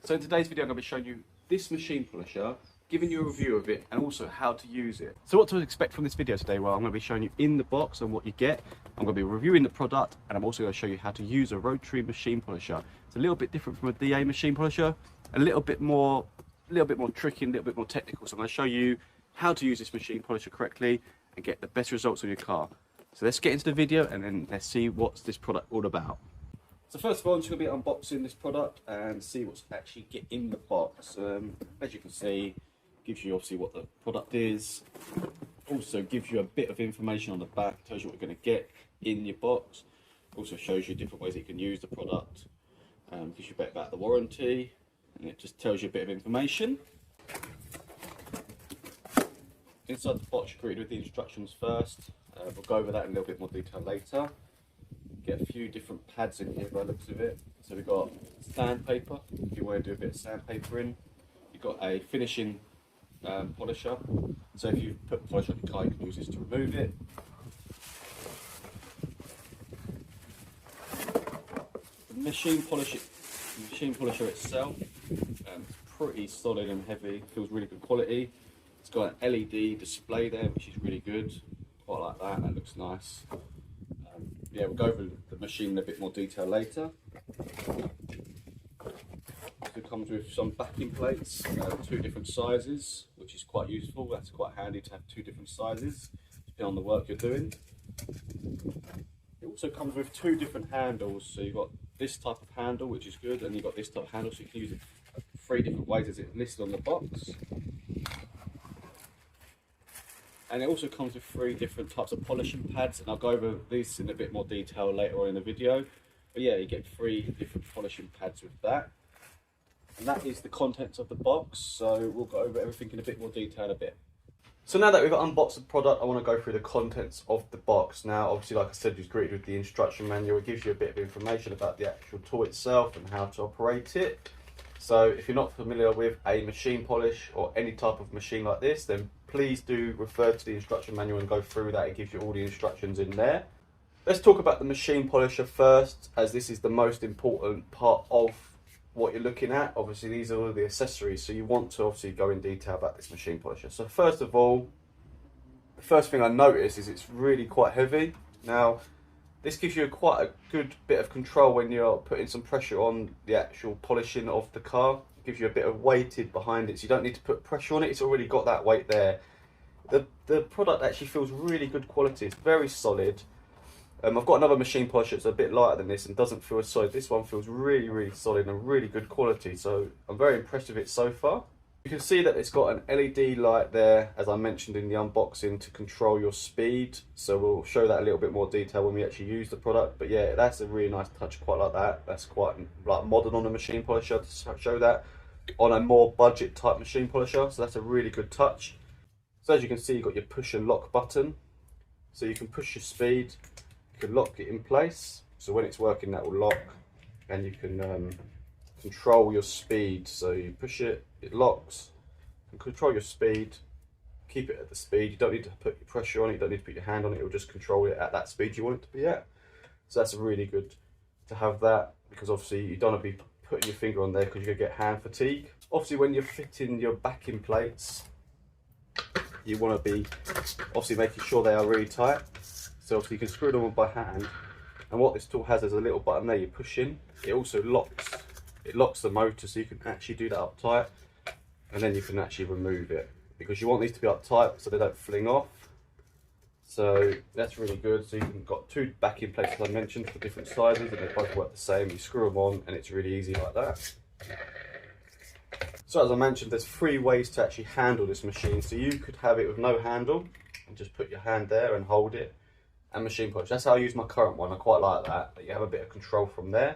So in today's video I'm going to be showing you this machine polisher, giving you a review of it and also how to use it. So what to expect from this video today? Well, I'm going to be showing you in the box and what you get. I'm going to be reviewing the product and I'm also going to show you how to use a Rotary machine polisher. It's a little bit different from a DA machine polisher, a little bit more tricky, a little bit more technical. So I'm going to show you how to use this machine polisher correctly and get the best results on your car. So let's get into the video and then let's see what's this product all about. So first of all, I'm just going to be unboxing this product and see what's actually in the box. As you can see, gives you obviously what the product is. Also gives you a bit of information on the back, tells you what you're going to get in your box. Also shows you different ways that you can use the product. Gives you a bit about the warranty, and it just tells you a bit of information. Inside the box, you're greeted with the instructions first. We'll go over that in a little bit more detail later. Get a few different pads in here by the looks of it. So we've got sandpaper, if you want to do a bit of sandpaper in. You've got a finishing polisher. So if you put polish on your car, you can use this to remove it. The machine polisher itself, it's pretty solid and heavy, feels really good quality. It's got an LED display there, which is really good. Quite like that, that looks nice. Yeah, we'll go over the machine in a bit more detail later. It comes with some backing plates, two different sizes, which is quite useful. That's quite handy to have two different sizes, depending on the work you're doing. It also comes with two different handles. So you've got this type of handle, which is good, and you've got this type of handle, so you can use it three different ways as it's listed on the box. And it also comes with three different types of polishing pads, and I'll go over this in a bit more detail later on in the video. But yeah, you get three different polishing pads with that. And that is the contents of the box, so we'll go over everything in a bit more detail in a bit. So now that we've unboxed the product, I want to go through the contents of the box. Now, obviously, like I said, you're greeted with the instruction manual. It gives you a bit of information about the actual tool itself and how to operate it. So if you're not familiar with a machine polish or any type of machine like this, then please do refer to the instruction manual and go through that. It gives you all the instructions in there. Let's talk about the machine polisher first, as this is the most important part of what you're looking at. Obviously, these are all the accessories, so you want to obviously go in detail about this machine polisher. So first of all, the first thing I notice is it's really quite heavy. Now, this gives you quite a good bit of control when you're putting some pressure on the actual polishing of the car. It gives you a bit of weighted behind it, so you don't need to put pressure on it. It's already got that weight there. The product actually feels really good quality. It's very solid. I've got another machine polisher that's a bit lighter than this and doesn't feel as solid. This one feels really, really solid and really good quality. So I'm very impressed with it so far. You can see that it's got an LED light there, as I mentioned in the unboxing, to control your speed. So we'll show that a little bit more detail when we actually use the product. But yeah, that's a really nice touch, quite like that. That's quite like modern on a machine polisher to show that on a more budget type machine polisher. So that's a really good touch. So as you can see, you've got your push and lock button. So you can push your speed, you can lock it in place. So when it's working, that will lock, and you can control your speed. So you push it, it locks. You can control your speed, keep it at the speed. You don't need to put your pressure on it, you don't need to put your hand on it, it will just control it at that speed you want it to be at. So that's really good to have that, because obviously you don't want to be putting your finger on there because you're going to get hand fatigue. Obviously when you're fitting your backing plates, you want to be obviously making sure they are really tight. So obviously you can screw them on by hand, and what this tool has is a little button there you push in. It also locks. It locks the motor, so you can actually do that up tight, and then you can actually remove it, because you want these to be up tight so they don't fling off. So that's really good. So you've got two backing plates, as I mentioned, for different sizes, and they both work the same. You screw them on and it's really easy like that. So as I mentioned, there's three ways to actually handle this machine. So you could have it with no handle and just put your hand there and hold it and machine polish. That's how I use my current one. I quite like that you have a bit of control from there.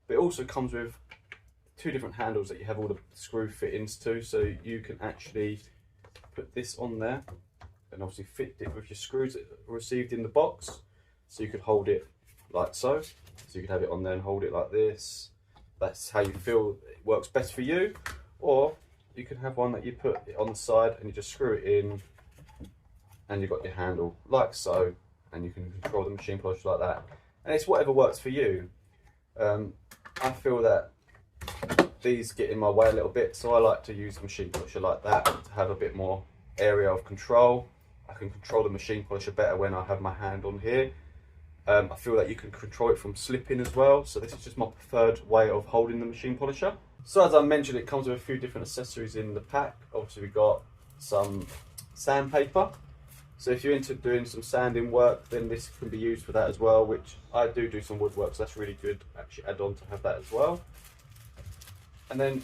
But it also comes with two different handles that you have all the screw fittings to, so you can actually put this on there and obviously fit it with your screws that are received in the box. So you could hold it like so. So you could have it on there and hold it like this. That's how you feel it works best for you. Or you can have one that you put it on the side and you just screw it in, and you've got your handle like so, and you can control the machine polish like that. And it's whatever works for you. I feel that these get in my way a little bit, so I like to use the machine polisher like that to have a bit more area of control. I can control the machine polisher better when I have my hand on here. I feel that you can control it from slipping as well, so this is just my preferred way of holding the machine polisher. So as I mentioned, it comes with a few different accessories in the pack. Obviously we've got some sandpaper, so if you're into doing some sanding work, then this can be used for that as well, which I do some woodwork, so that's really good actually add on to have that as well. And then,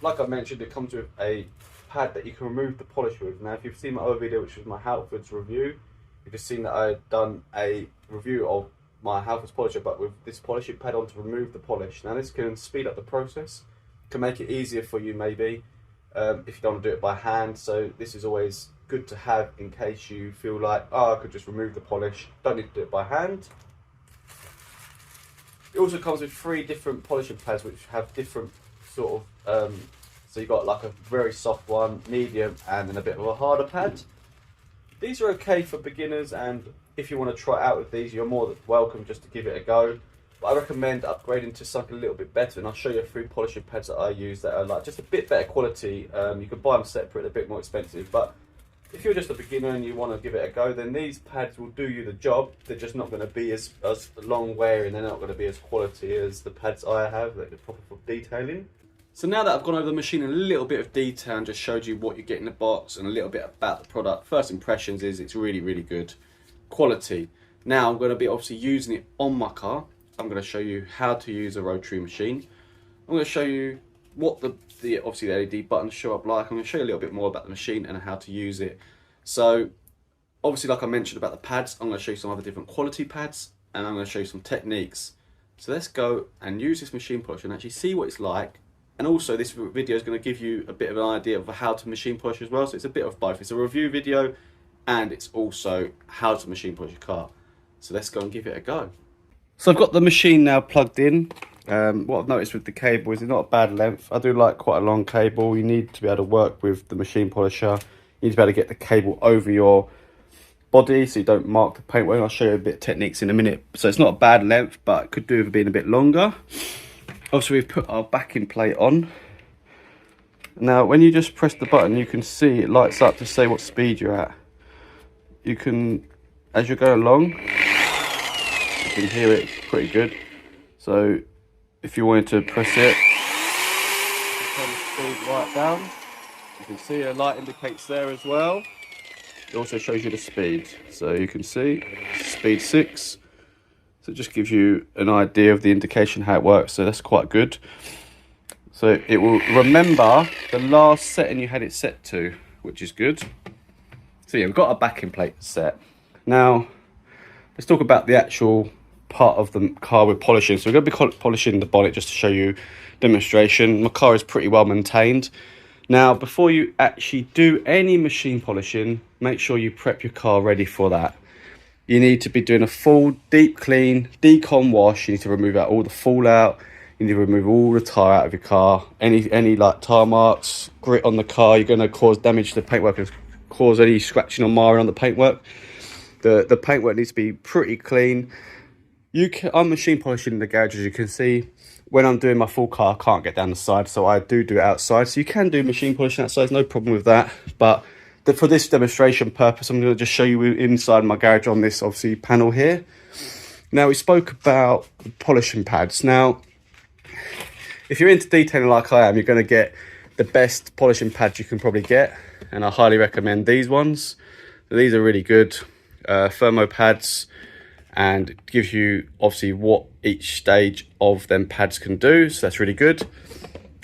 like I mentioned, it comes with a pad that you can remove the polish with. Now if you've seen my other video, which was my Halfords review, you've just seen that I had done a review of my Halfords polisher, but with this polishing pad on to remove the polish. Now this can speed up the process, can make it easier for you maybe if you don't want to do it by hand. So this is always good to have in case you feel like, oh, I could just remove the polish, don't need to do it by hand. It also comes with 3 different polishing pads which have different sort of, so you've got like a very soft one, medium, and then a bit of a harder pad. These are okay for beginners, and if you want to try it out with these, you're more than welcome just to give it a go. But I recommend upgrading to something a little bit better, and I'll show you 3 polishing pads that I use that are like just a bit better quality. You can buy them separate, they're a bit more expensive, but if you're just a beginner and you want to give it a go, then these pads will do you the job. They're just not going to be as long wearing, they're not going to be as quality as the pads I have, like the proper for detailing. So now that I've gone over the machine in a little bit of detail and just showed you what you get in the box and a little bit about the product, first impressions is it's really, really good quality. Now I'm going to be obviously using it on my car. I'm going to show you how to use a rotary machine. I'm going to show you what obviously the LED buttons show up like. I'm going to show you a little bit more about the machine and how to use it. So obviously, like I mentioned about the pads, I'm going to show you some other different quality pads, and I'm going to show you some techniques. So let's go and use this machine polisher and actually see what it's like. And also this video is going to give you a bit of an idea of how to machine polish as well. So it's a bit of both. It's a review video and it's also how to machine polish your car. So let's go and give it a go. So I've got the machine now plugged in. What I've noticed with the cable is it's not a bad length. I do like quite a long cable. You need to be able to work with the machine polisher. You need to be able to get the cable over your body so you don't mark the paintwork. I'll show you a bit of techniques in a minute. So it's not a bad length, but it could do with being a bit longer. Obviously we've put our backing plate on. Now when you just press the button, you can see it lights up to say what speed you're at. You can, as you go along, you can hear it pretty good. So if you wanted to press it, turn the speed right down. You can see a light indicates there as well. It also shows you the speed. So you can see speed 6. So it just gives you an idea of the indication, how it works. So that's quite good. So it will remember the last setting you had it set to, which is good. So yeah, we've got our backing plate set. Now, let's talk about the actual part of the car we're polishing. So we're going to be polishing the bonnet just to show you demonstration. My car is pretty well maintained. Now, before you actually do any machine polishing, make sure you prep your car ready for that. You need to be doing a full deep clean, decon wash. You need to remove out all the fallout. You need to remove all the tar out of your car. Any like tar marks, grit on the car, you're going to cause damage to the paintwork and cause any scratching or marring on the paintwork. The paintwork needs to be pretty clean. I'm machine polishing in the garage, as you can see. When I'm doing my full car, I can't get down the side, so I do it outside. So you can do machine polishing outside, no problem with that. But for this demonstration purpose, I'm going to just show you inside my garage on this, obviously, panel here. Now, we spoke about the polishing pads. Now, if you're into detailing like I am, you're going to get the best polishing pads you can probably get. And I highly recommend these ones. So these are really good thermo pads, and it gives you obviously what each stage of them pads can do. So that's really good.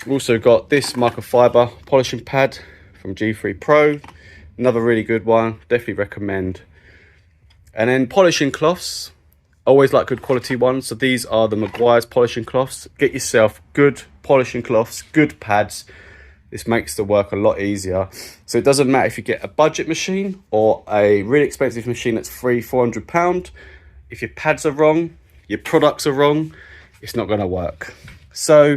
We've also got this microfiber polishing pad from G3 Pro. Another really good one, definitely recommend. And then polishing cloths, always like good quality ones. So these are the Meguiar's polishing cloths. Get yourself good polishing cloths, good pads. This makes the work a lot easier. So it doesn't matter if you get a budget machine or a really expensive machine that's £300-400. If your pads are wrong, your products are wrong, it's not going to work. So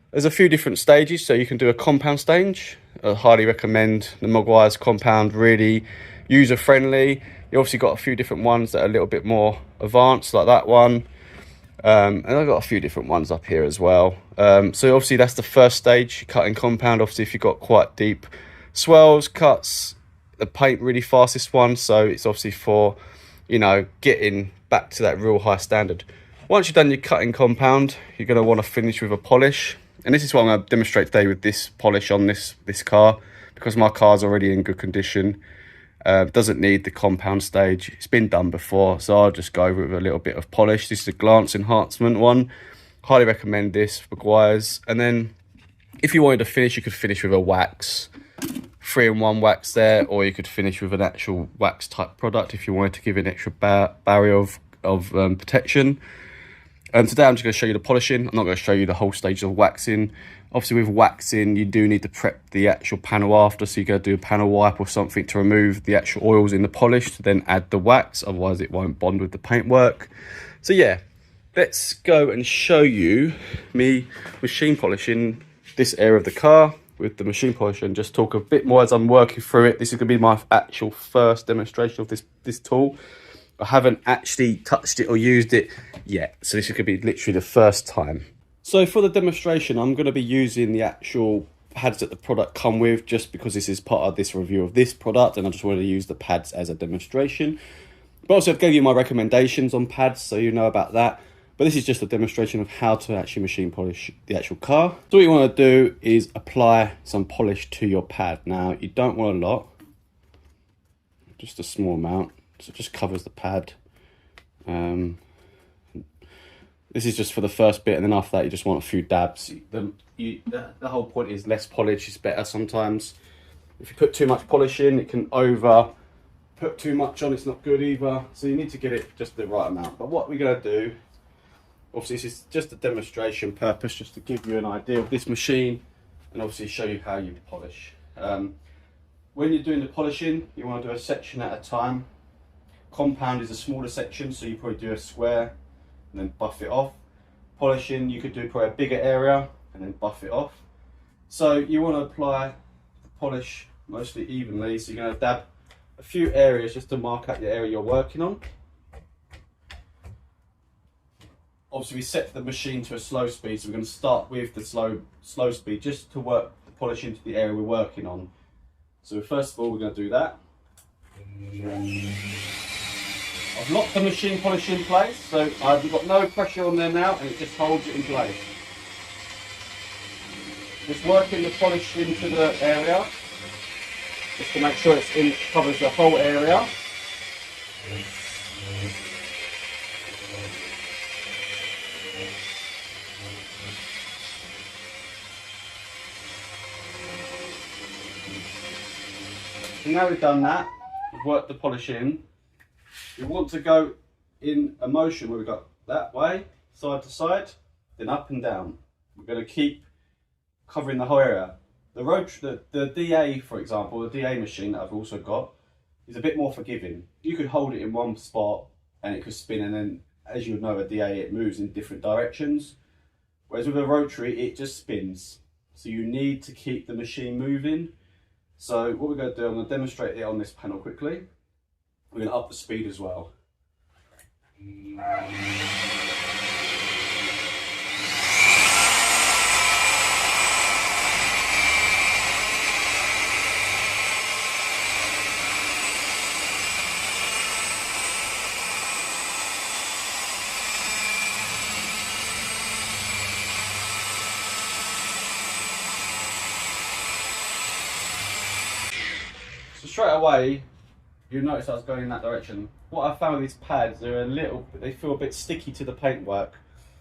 there's a few different stages. So you can do a compound stage. I highly recommend the Meguiar's compound, really user friendly. You obviously got a few different ones that are a little bit more advanced, like that one. And I've got a few different ones up here as well. So obviously that's the first stage, cutting compound. Obviously if you've got quite deep swells, cuts the paint really fast, this one. So it's obviously for, you know, getting back to that real high standard. Once you've done your cutting compound, you're going to want to finish with a polish. And this is what I'm going to demonstrate today with this polish on this car, because my car's already in good condition. Doesn't need the compound stage. It's been done before, so I'll just go over with a little bit of polish. This is a glance enhancement one. Highly recommend this for Guires. And then if you wanted to finish, you could finish with a wax, 3-in-1 wax there, or you could finish with an actual wax type product if you wanted to give it an extra barrier of protection. And today I'm just going to show you the polishing. I'm not going to show you the whole stage of waxing. Obviously with waxing, you do need to prep the actual panel after, so you're going to do a panel wipe or something to remove the actual oils in the polish to then add the wax, otherwise it won't bond with the paintwork. So yeah, let's go and show you me machine polishing this area of the car with the machine polisher, and just talk a bit more as I'm working through it. This is going to be my actual first demonstration of this tool. I haven't actually touched it or used it yet, so this is going to be literally the first time. So for the demonstration, I'm going to be using the actual pads that the product come with, just because this is part of this review of this product, and I just wanted to use the pads as a demonstration. But also I've gave you my recommendations on pads, so you know about that. But this is just a demonstration of how to actually machine polish the actual car. So what you want to do is apply some polish to your pad. Now, you don't want a lot, just a small amount. So it just covers the pad. This is just for the first bit, and then after that you just want a few dabs. The whole point is less polish is better sometimes. If you put too much polish in, it can put too much on, it's not good either. So you need to get it just the right amount. But what we're going to do, obviously this is just a demonstration purpose, just to give you an idea of this machine, and obviously show you how you polish. When you're doing the polishing, you want to do a section at a time. Compound is a smaller section, so you probably do a square and then buff it off. Polishing, you could do probably a bigger area and then buff it off. So you want to apply the polish mostly evenly, so you're going to dab a few areas just to mark out the area you're working on. Obviously we set the machine to a slow speed, so we're going to start with the slow speed just to work the polish into the area we're working on. So first of all we're going to do that. I've locked the machine polish in place, so I've got no pressure on there now, and it just holds it in place. Just working the polish into the area, just to make sure it covers the whole area. So now we've done that, we've worked the polish in. We want to go in a motion where we go that way, side to side, then up and down. We're going to keep covering the whole area. The DA, for example, the DA machine that I've also got, is a bit more forgiving. You could hold it in one spot and it could spin, and then, as you know, a DA, it moves in different directions. Whereas with a rotary, it just spins. So you need to keep the machine moving. So what we're going to do, I'm going to demonstrate it on this panel quickly. We're going to up the speed as well. So straight away, you notice I was going in that direction. What I found with these pads, they feel a bit sticky to the paintwork.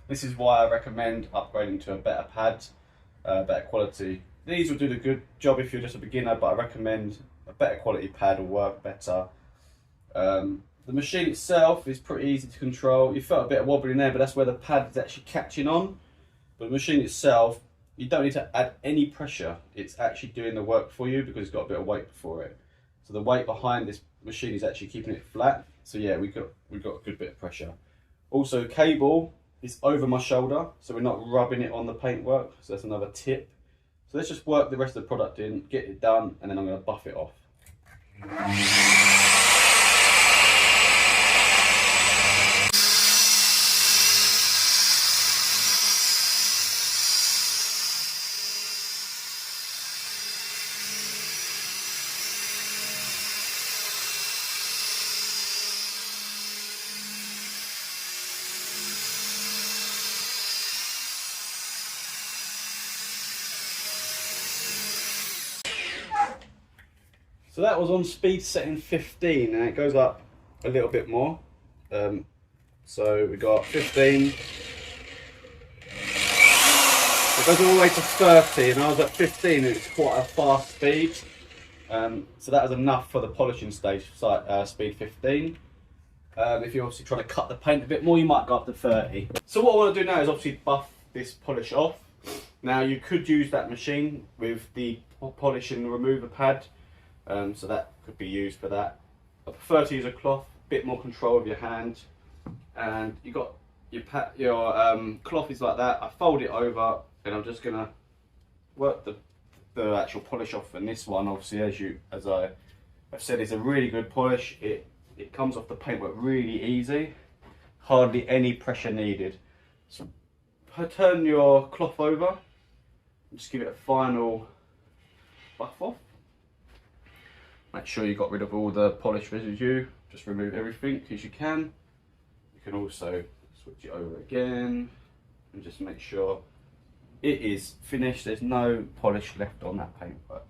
This is why I recommend upgrading to a better pad, better quality. These will do the good job if you're just a beginner, but I recommend a better quality pad will work better. The machine itself is pretty easy to control. You felt a bit of wobbling there, but that's where the pad is actually catching on. But the machine itself, you don't need to add any pressure. It's actually doing the work for you because it's got a bit of weight for it. So the weight behind this machine is actually keeping it flat. So yeah, we've got a good bit of pressure. Also, cable is over my shoulder, so we're not rubbing it on the paintwork. So that's another tip. So let's just work the rest of the product in, get it done, and then I'm going to buff it off. So that was on speed setting 15, and it goes up a little bit more. So we got 15. It goes all the way to 30, and I was at 15, and it's quite a fast speed. So that was enough for the polishing stage, speed 15. If you're obviously trying to cut the paint a bit more, you might go up to 30. So what I want to do now is obviously buff this polish off. Now you could use that machine with the polish and remover pad, so that could be used for that. I prefer to use a cloth, a bit more control of your hand, and you got your cloth is like that. I fold it over, and I'm just gonna work the actual polish off. And this one, obviously, as I've said, is a really good polish. It comes off the paintwork really easy, hardly any pressure needed. So turn your cloth over and just give it a final buff off. Make sure you got rid of all the polish residue, just remove everything as you can. You can also switch it over again and just make sure it is finished, there's no polish left on that paintwork.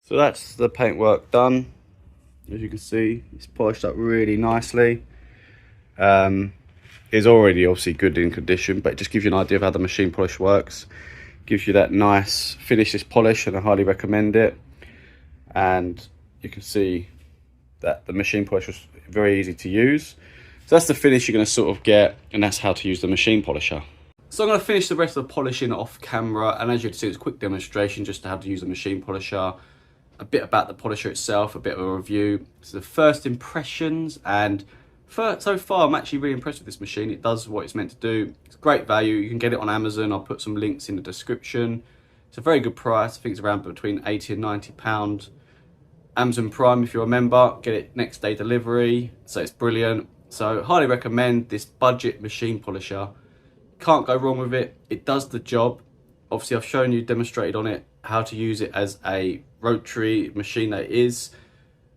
So that's the paintwork done. As you can see, it's polished up really nicely. It's already obviously good in condition, but it just gives you an idea of how the machine polish works. Gives you that nice finishless polish, and I highly recommend it. And you can see that the machine polish was very easy to use. So that's the finish you're going to sort of get, and that's how to use the machine polisher. So I'm going to finish the rest of the polishing off camera, and as you can see, it's a quick demonstration just to how to use a machine polisher. A bit about the polisher itself, a bit of a review. So the first impressions, and so far I'm actually really impressed with this machine. It does what it's meant to do. It's great value. You can get it on Amazon. I'll put some links in the description. It's a very good price. I think it's around between 80 and 90 pounds. Amazon Prime, if you're a member, get it next day delivery. So it's brilliant. So highly recommend this budget machine polisher. Can't go wrong with it. It does the job. Obviously I've shown you, demonstrated on it, how to use it as a rotary machine that it is.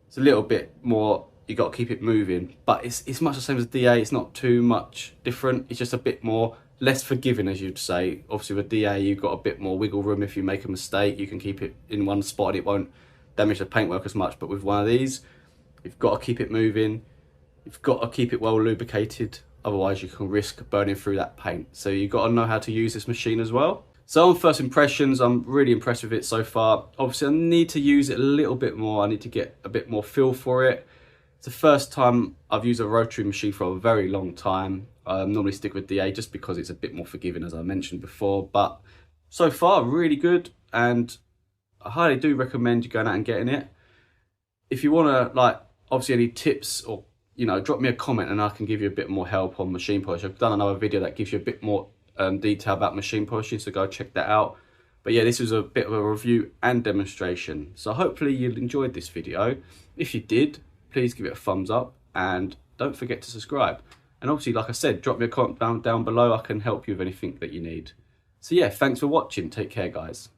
It's a little bit more, you got to keep it moving, but it's much the same as DA. It's not too much different. It's just a bit more, less forgiving, as you'd say. Obviously with DA, you've got a bit more wiggle room. If you make a mistake, you can keep it in one spot and it won't damage the paintwork as much. But with one of these, you've got to keep it moving. You've got to keep it well lubricated. Otherwise you can risk burning through that paint. So you've got to know how to use this machine as well. So on first impressions, I'm really impressed with it so far. Obviously I need to use it a little bit more. I need to get a bit more feel for it. It's the first time I've used a rotary machine for a very long time. I normally stick with DA just because it's a bit more forgiving, as I mentioned before. But so far, really good. And I highly do recommend you going out and getting it. If you want to, obviously any tips, or, drop me a comment and I can give you a bit more help on machine polish. I've done another video that gives you a bit more detail about machine polishing, so go check that out. But yeah, this was a bit of a review and demonstration, so hopefully you enjoyed this video. If you did, please give it a thumbs up and don't forget to subscribe. And obviously, like I said, drop me a comment down below. I can help you with anything that you need. So yeah, thanks for watching. Take care, guys.